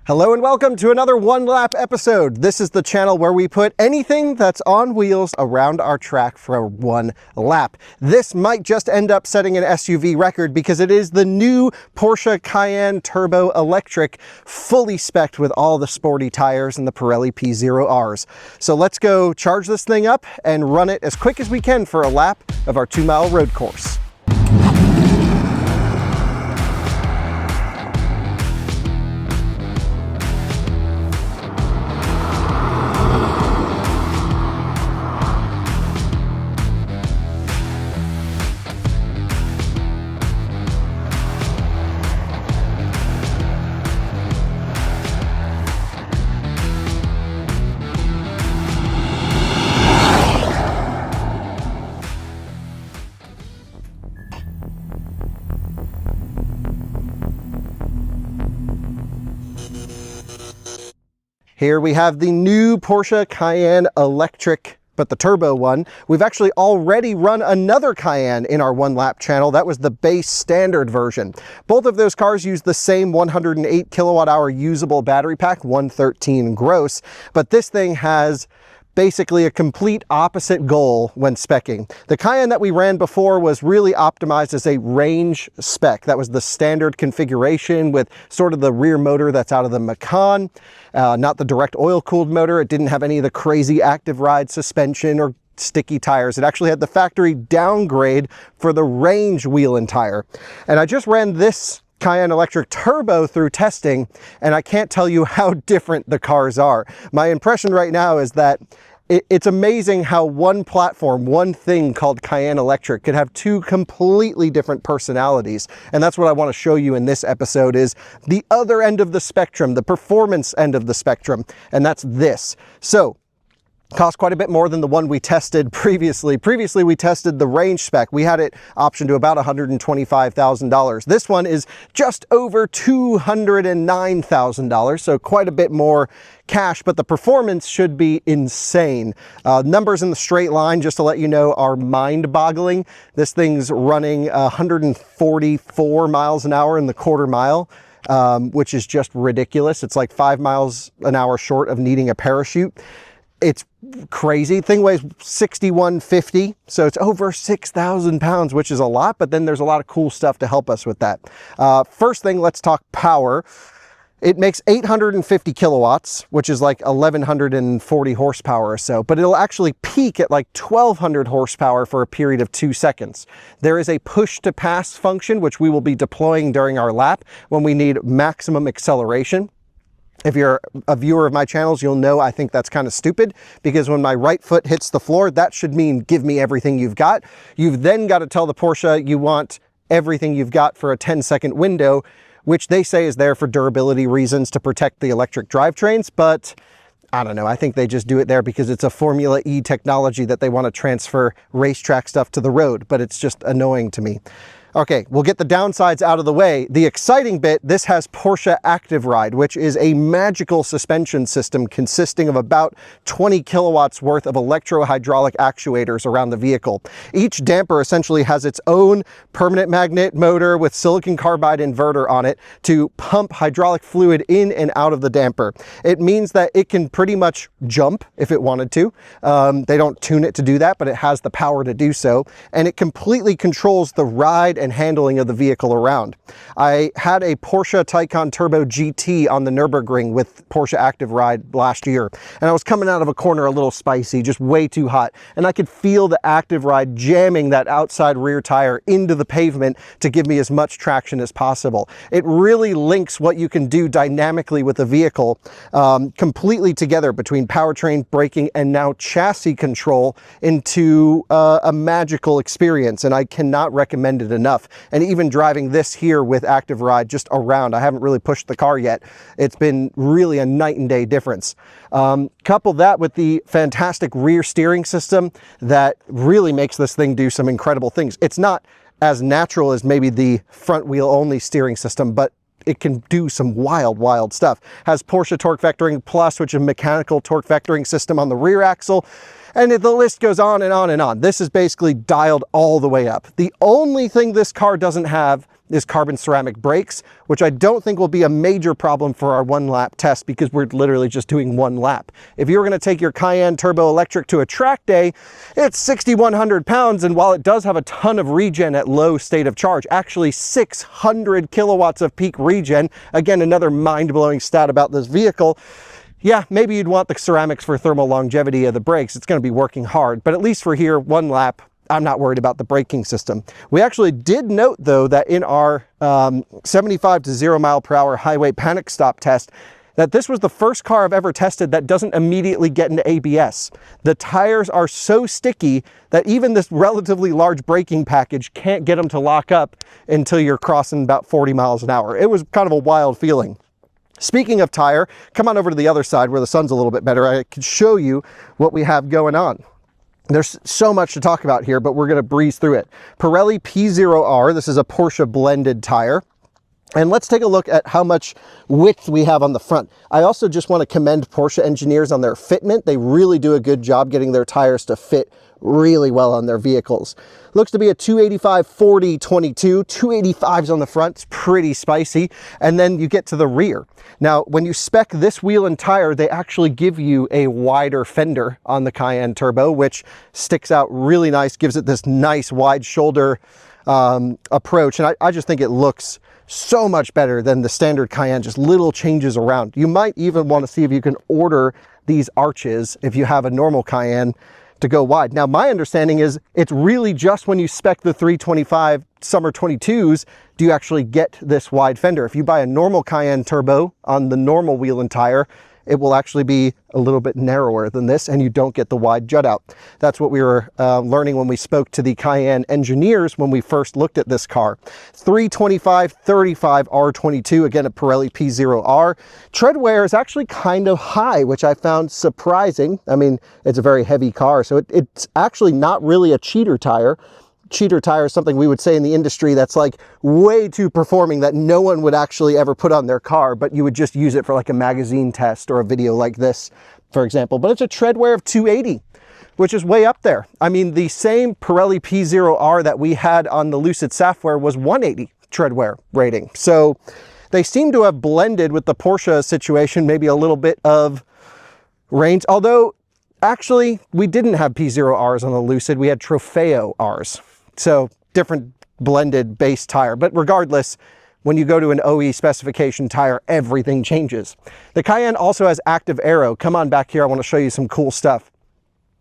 Hello and welcome to another One Lap episode. This is the channel where we put anything that's on wheels around our track for one lap. This might just end up setting an SUV record because it is the new Porsche Cayenne Turbo Electric, fully spec'd with all the sporty tires and the Pirelli P0Rs. So let's go charge this thing up and run it as quick as we can for a lap of our 2-mile road course. Here we have the new Porsche Cayenne Electric, but the turbo one. We've actually already run another Cayenne in our One Lap channel. That was the base standard version. Both of those cars use the same 108 kilowatt hour usable battery pack, 113 gross, but this thing has basically a complete opposite goal when speccing. The Cayenne that we ran before was really optimized as a range spec. That was the standard configuration with sort of the rear motor that's out of the Macan, not the direct oil-cooled motor. It didn't have any of the crazy active ride suspension or sticky tires. It actually had the factory downgrade for the range wheel and tire. And I just ran this Cayenne Electric Turbo through testing, and I can't tell you how different the cars are. My impression right now is that it's amazing how one platform, one thing called Cayenne Electric could have two completely different personalities. And that's what I want to show you in this episode, is the other end of the spectrum, the performance end of the spectrum, and that's this. So cost quite a bit more than the one we tested previously. Previously, we tested the range spec. We had it optioned to about $125,000. This one is just over $209,000, so quite a bit more cash, but the performance should be insane. Numbers in the straight line, just to let you know, are mind-boggling. This thing's running 144 miles an hour in the quarter mile, which is just ridiculous. It's like 5 miles an hour short of needing a parachute. It's crazy. Thing weighs 6,150, so it's over 6,000 pounds, which is a lot, but then there's a lot of cool stuff to help us with that. First thing, let's talk power. It makes 850 kilowatts, which is like 1,140 horsepower or so, but it'll actually peak at like 1,200 horsepower for a period of 2 seconds. There is a push-to-pass function, which we will be deploying during our lap when we need maximum acceleration. If you're a viewer of my channels, you'll know I think that's kind of stupid, because when my right foot hits the floor, that should mean give me everything you've got. You've then got to tell the Porsche you want everything you've got for a 10-second window, which they say is there for durability reasons to protect the electric drivetrains, but I don't know. I think they just do it there because it's a Formula E technology that they want to transfer racetrack stuff to the road, but it's just annoying to me. Okay, we'll get the downsides out of the way. The exciting bit, this has Porsche Active Ride, which is a magical suspension system consisting of about 20 kilowatts worth of electro-hydraulic actuators around the vehicle. Each damper essentially has its own permanent magnet motor with silicon carbide inverter on it to pump hydraulic fluid in and out of the damper. It means that it can pretty much jump if it wanted to. They don't tune it to do that, but it has the power to do so, and it completely controls the ride and handling of the vehicle around. I had a Porsche Taycan Turbo GT on the Nürburgring with Porsche Active Ride last year, and I was coming out of a corner a little spicy, just way too hot, and I could feel the Active Ride jamming that outside rear tire into the pavement to give me as much traction as possible. It really links what you can do dynamically with the vehicle completely together between powertrain, braking, and now chassis control into a magical experience, and I cannot recommend it enough. And even driving this here with Active Ride just around, I haven't really pushed the car yet. It's been really a night and day difference. Couple that with the fantastic rear steering system that really makes this thing do some incredible things. It's not as natural as maybe the front wheel only steering system, but it can do some wild stuff. Has Porsche Torque Vectoring Plus, which is a mechanical torque vectoring system on the rear axle. And the list goes on and on and on. This is basically dialed all the way up. The only thing this car doesn't have is carbon ceramic brakes, which I don't think will be a major problem for our 1-lap test because we're literally just doing 1 lap. If you're going to take your Cayenne Turbo Electric to a track day, it's 6,100 pounds, and while it does have a ton of regen at low state of charge, actually 600 kilowatts of peak regen, again, another mind-blowing stat about this vehicle, yeah, maybe you'd want the ceramics for thermal longevity of the brakes. It's going to be working hard, but at least for here, 1 lap, I'm not worried about the braking system. We actually did note, though, that in our 75 to 0 mile per hour highway panic stop test, that this was the first car I've ever tested that doesn't immediately get into ABS. The tires are so sticky that even this relatively large braking package can't get them to lock up until you're crossing about 40 miles an hour. It was kind of a wild feeling. Speaking of tire, come on over to the other side where the sun's a little bit better. I can show you what we have going on. There's so much to talk about here, but we're going to breeze through it. Pirelli P0R, this is a Porsche blended tire. And let's take a look at how much width we have on the front. I also just want to commend Porsche engineers on their fitment. They really do a good job getting their tires to fit really well on their vehicles. Looks to be a 285/40/22, 285s on the front. It's pretty spicy. And then you get to the rear. Now, when you spec this wheel and tire, they actually give you a wider fender on the Cayenne Turbo, which sticks out really nice, gives it this nice wide shoulder approach. And I just think it looks so much better than the standard Cayenne, just little changes around. You might even want to see if you can order these arches if you have a normal Cayenne to go wide. Now, my understanding is it's really just when you spec the 325 Summer 22s do you actually get this wide fender. If you buy a normal Cayenne Turbo on the normal wheel and tire, it will actually be a little bit narrower than this, and you don't get the wide jut out. That's what we were learning when we spoke to the Cayenne engineers when we first looked at this car. 325/35 R22, again a Pirelli P0R. Tread wear is actually kind of high, which I found surprising. I mean, it's a very heavy car, so it's actually not really a cheater tire. Cheater tire is something we would say in the industry that's like way too performing that no one would actually ever put on their car, but you would just use it for like a magazine test or a video like this, for example. But it's a tread wear of 280, which is way up there. I mean, the same Pirelli P0R that we had on the Lucid Sapphire was 180 tread wear rating. So they seem to have blended with the Porsche situation, maybe a little bit of range, although actually we didn't have P0Rs on the Lucid, we had Trofeo Rs. So different blended base tire, but regardless, when you go to an OE specification tire, everything changes. The Cayenne also has active aero. Come on back here, I want to show you some cool stuff.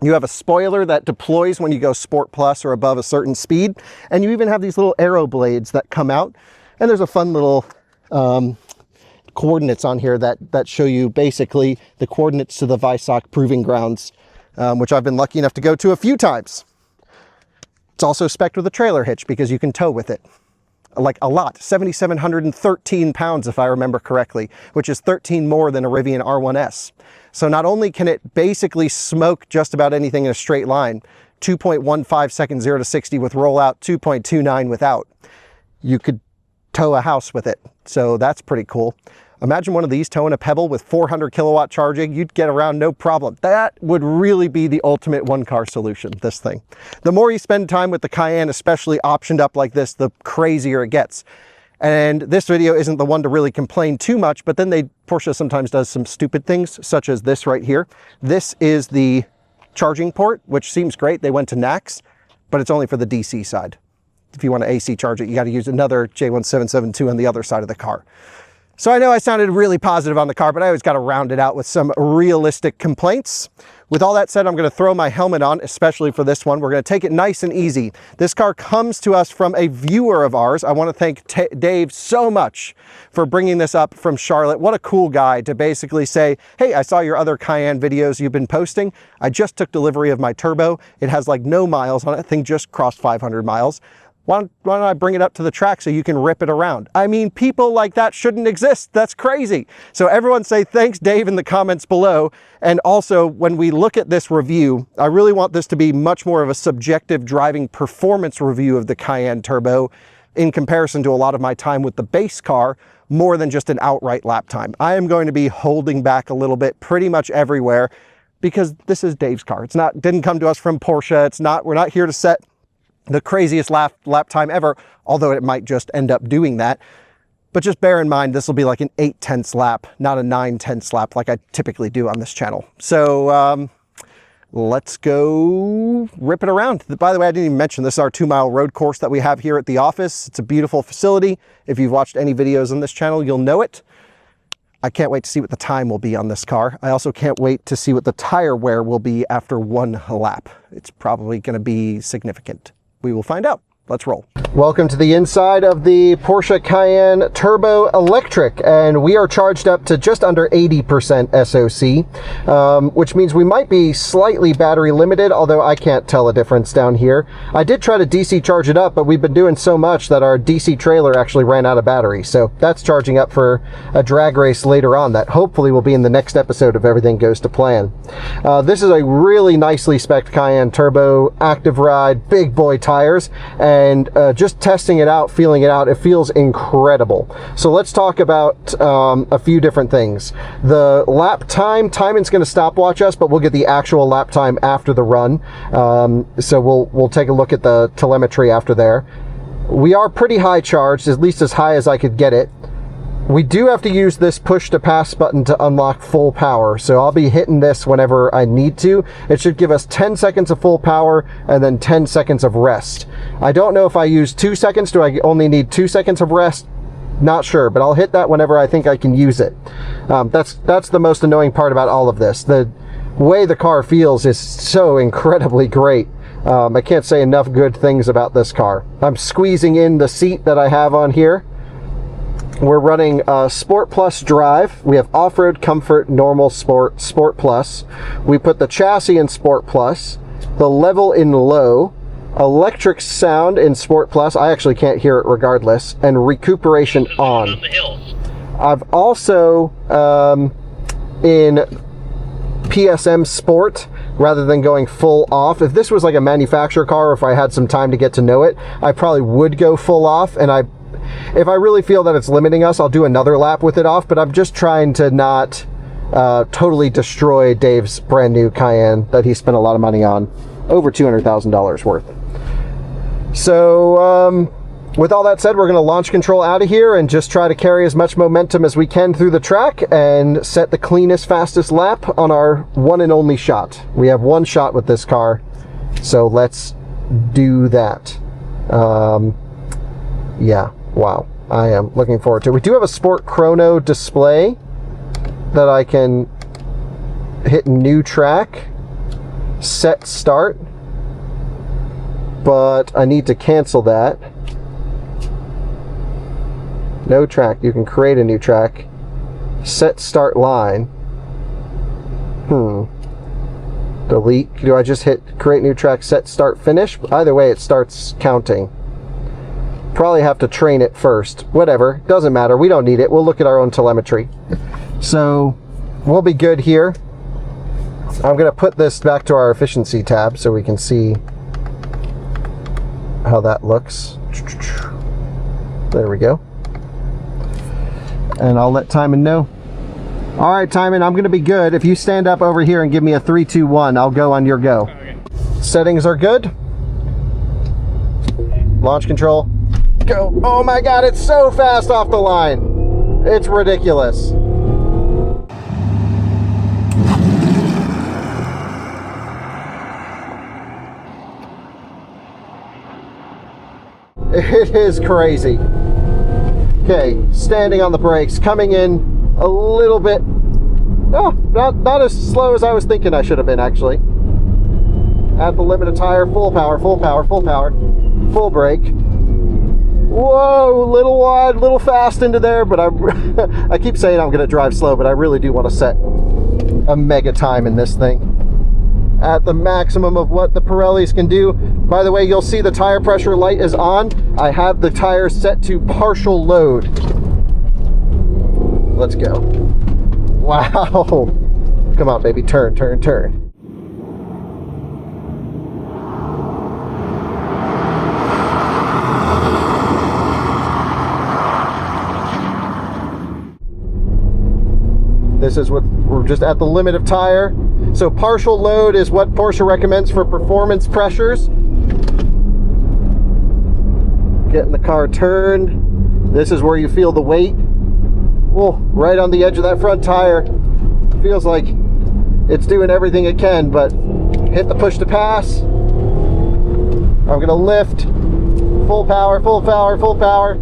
You have a spoiler that deploys when you go Sport Plus or above a certain speed, and you even have these little aero blades that come out, and there's a fun little coordinates on here that show you basically the coordinates to the Weissach Proving Grounds, which I've been lucky enough to go to a few times. It's also spec'd with a trailer hitch because you can tow with it. Like a lot, 7,713 pounds if I remember correctly, which is 13 more than a Rivian R1S. So not only can it basically smoke just about anything in a straight line, 2.15 seconds 0 to 60 with rollout, 2.29 without. You could tow a house with it, so that's pretty cool. Imagine one of these towing a Pebble with 400 kilowatt charging, you'd get around no problem. That would really be the ultimate one-car solution, this thing. The more you spend time with the Cayenne, especially optioned up like this, the crazier it gets. And this video isn't the one to really complain too much, but then Porsche sometimes does some stupid things, such as this right here. This is the charging port, which seems great. They went to NACS, but it's only for the DC side. If you want to AC charge it, you got to use another J1772 on the other side of the car. So I know I sounded really positive on the car, but I always got to round it out with some realistic complaints. With all that said, I'm going to throw my helmet on, especially for this one. We're going to take it nice and easy. This car comes to us from a viewer of ours. I want to thank Dave so much for bringing this up from Charlotte. What a cool guy to basically say, hey, I saw your other Cayenne videos you've been posting. I just took delivery of my Turbo. It has like no miles on it. I think just crossed 500 miles. Why don't I bring it up to the track so you can rip it around? I mean, people like that shouldn't exist. That's crazy. So everyone say thanks, Dave, in the comments below. And also, when we look at this review, I really want this to be much more of a subjective driving performance review of the Cayenne Turbo in comparison to a lot of my time with the base car, more than just an outright lap time. I am going to be holding back a little bit pretty much everywhere because this is Dave's car. Didn't come to us from Porsche. We're not here to set the craziest lap time ever, although it might just end up doing that. But just bear in mind, this will be like an 8/10 lap, not a 9/10 lap like I typically do on this channel. So let's go rip it around. By the way, I didn't even mention this is our 2-mile road course that we have here at the office. It's a beautiful facility. If you've watched any videos on this channel, you'll know it. I can't wait to see what the time will be on this car. I also can't wait to see what the tire wear will be after 1 lap. It's probably going to be significant. We will find out. Let's roll. Welcome to the inside of the Porsche Cayenne Turbo Electric, and we are charged up to just under 80% SOC, which means we might be slightly battery limited, although I can't tell a difference down here. I did try to DC charge it up, but we've been doing so much that our DC trailer actually ran out of battery, so that's charging up for a drag race later on that hopefully will be in the next episode if everything goes to plan. This is a really nicely spec'd Cayenne Turbo, active ride, big boy tires, and just testing it out, feeling it out, it feels incredible. So let's talk about a few different things. The lap time, timing's going to stopwatch us, but we'll get the actual lap time after the run. So we'll take a look at the telemetry after there. We are pretty high charged, at least as high as I could get it. We do have to use this push to pass button to unlock full power, so I'll be hitting this whenever I need to. It should give us 10 seconds of full power and then 10 seconds of rest. I don't know if I use 2 seconds, do I only need 2 seconds of rest? Not sure, but I'll hit that whenever I think I can use it. That's the most annoying part about all of this. The way the car feels is so incredibly great. I can't say enough good things about this car. I'm squeezing in the seat that I have on here. We're running Sport Plus drive. We have off-road comfort, normal, sport, Sport Plus. We put the chassis in Sport Plus, the level in low, electric sound in Sport Plus. I actually can't hear it regardless, and recuperation on. I've also in PSM Sport, rather than going full off. If this was like a manufacturer car, or if I had some time to get to know it, I probably would go full off, and if I really feel that it's limiting us, I'll do another lap with it off, but I'm just trying to not totally destroy Dave's brand new Cayenne that he spent a lot of money on, over $200,000 worth. So with all that said, we're going to launch control out of here and just try to carry as much momentum as we can through the track and set the cleanest, fastest lap on our one and only shot. We have one shot with this car, so let's do that. Yeah. Wow, I am looking forward to it. We do have a Sport Chrono display that I can hit new track, set start, but I need to cancel that. No track, you can create a new track. Set start line. Delete. Do I just hit create new track, set start finish? Either way, it starts counting. Probably have to train it first. Whatever, doesn't matter. We don't need it. We'll look at our own telemetry. So we'll be good here. I'm going to put this back to our efficiency tab so we can see how that looks. There we go. And I'll let Timon know. All right, Timon, I'm going to be good. If you stand up over here and give me a 3, 2, 1, I'll go on your go. Okay. Settings are good. Launch control. Go. Oh my god, it's so fast off the line. It's ridiculous. It is crazy. Okay, standing on the brakes, coming in a little bit. Oh, not as slow as I was thinking I should have been, actually. At the limit of tire, full power, full power, full power, full brake. Whoa, little wide, little fast into there, but I keep saying I'm going to drive slow, but I really do want to set a mega time in this thing at the maximum of what the Pirellis can do. By the way, you'll see the tire pressure light is on. I have the tires set to partial load. Let's go. Wow. Come on, baby, turn, turn, turn. This is what we're just at the limit of tire. So partial load is what Porsche recommends for performance pressures. Getting the car turned. This is where you feel the weight. Whoa, right on the edge of that front tire. Feels like it's doing everything it can, but hit the push to pass. I'm gonna lift. Full power, full power, full power.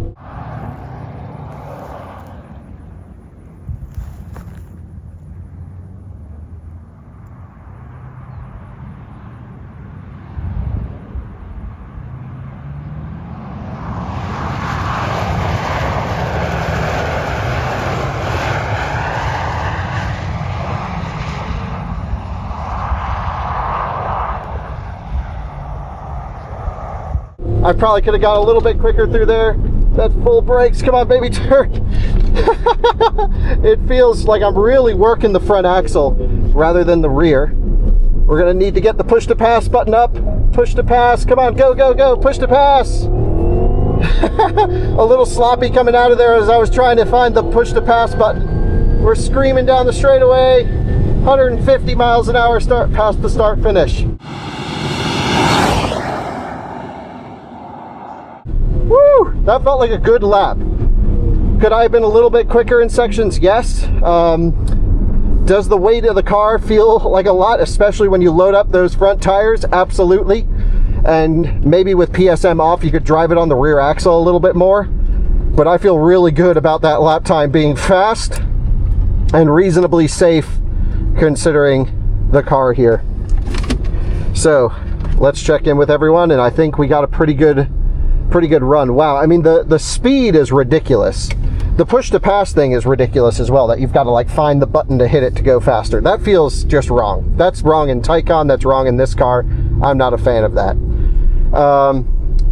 I probably could have got a little bit quicker through there. That's full brakes. Come on, baby, turn. It feels like I'm really working the front axle rather than the rear. We're gonna need to get the push to pass button up. Push to pass. Come on, go, go, go. Push to pass. A little sloppy coming out of there as I was trying to find the push to pass button. We're screaming down the straightaway. 150 miles an hour start past the start finish. Woo! That felt like a good lap. Could I have been a little bit quicker in sections? Yes. Does the weight of the car feel like a lot, especially when you load up those front tires? Absolutely. And maybe with PSM off, you could drive it on the rear axle a little bit more. But I feel really good about that lap time being fast and reasonably safe considering the car here. So let's check in with everyone, and I think we got a pretty good run. Wow, I mean the speed is ridiculous. The push to pass thing is ridiculous as well, that you've got to like find the button to hit it to go faster. That feels just wrong. That's wrong in Taycan, that's wrong in this car. I'm not a fan of that.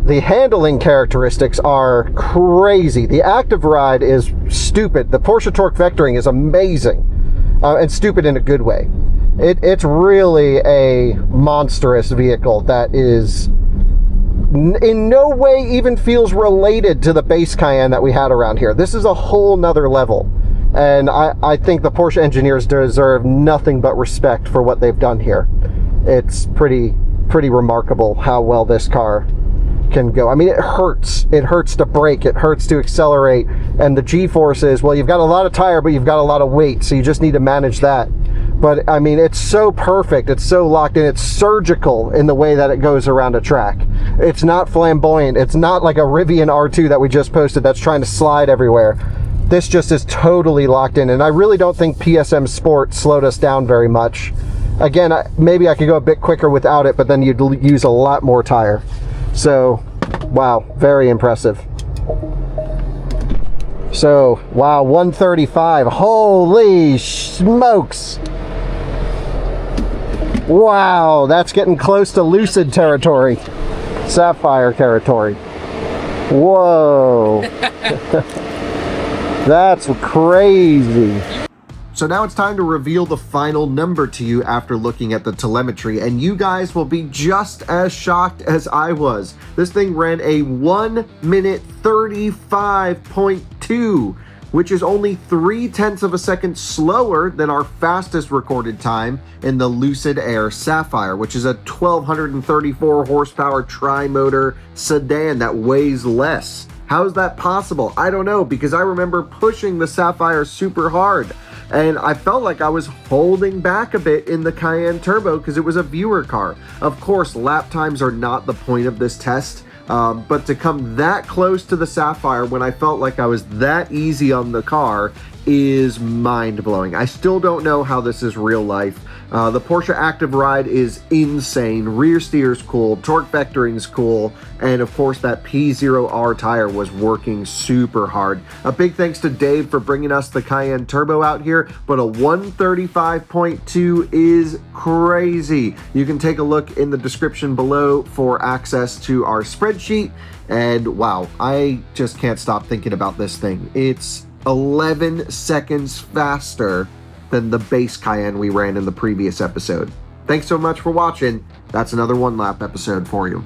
The handling characteristics are crazy. The active ride is stupid. The Porsche torque vectoring is amazing, and stupid in a good way. It's really a monstrous vehicle that is in no way even feels related to the base Cayenne that we had around here. This is a whole nother level, and I think the Porsche engineers deserve nothing but respect for what they've done here. It's pretty remarkable how well this car can go. I mean, it hurts to brake, it hurts to accelerate, and the G-forces, well, you've got a lot of tire, but you've got a lot of weight, so you just need to manage that. But I mean, it's so perfect, it's so locked in, it's surgical in the way that it goes around a track. It's not flamboyant, it's not like a Rivian R2 that we just posted that's trying to slide everywhere. This just is totally locked in, and I really don't think PSM Sport slowed us down very much. Again, maybe I could go a bit quicker without it, but then you'd use a lot more tire. So, wow, very impressive. So, wow, 135, holy smokes. Wow, that's getting close to Lucid territory, Sapphire territory. Whoa. That's crazy. So now it's time to reveal the final number to you after looking at the telemetry, and you guys will be just as shocked as I was. This thing ran a 1 minute 35.2, which is only 0.3 of a second slower than our fastest recorded time in the Lucid Air Sapphire, which is a 1234 horsepower tri-motor sedan that weighs less. How is that possible? I don't know, because I remember pushing the Sapphire super hard, and I felt like I was holding back a bit in the Cayenne Turbo because it was a viewer car. Of course, lap times are not the point of this test, but to come that close to the Sapphire when I felt like I was that easy on the car is mind-blowing. I still don't know how this is real life. The Porsche Active Ride is insane. Rear steer's cool, torque vectoring's cool, and of course that P0R tire was working super hard. A big thanks to Dave for bringing us the Cayenne Turbo out here, but a 135.2 is crazy. You can take a look in the description below for access to our spreadsheet, and wow, I just can't stop thinking about this thing. It's 11 seconds faster than the base Cayenne we ran in the previous episode. Thanks so much for watching. That's another One Lap episode for you.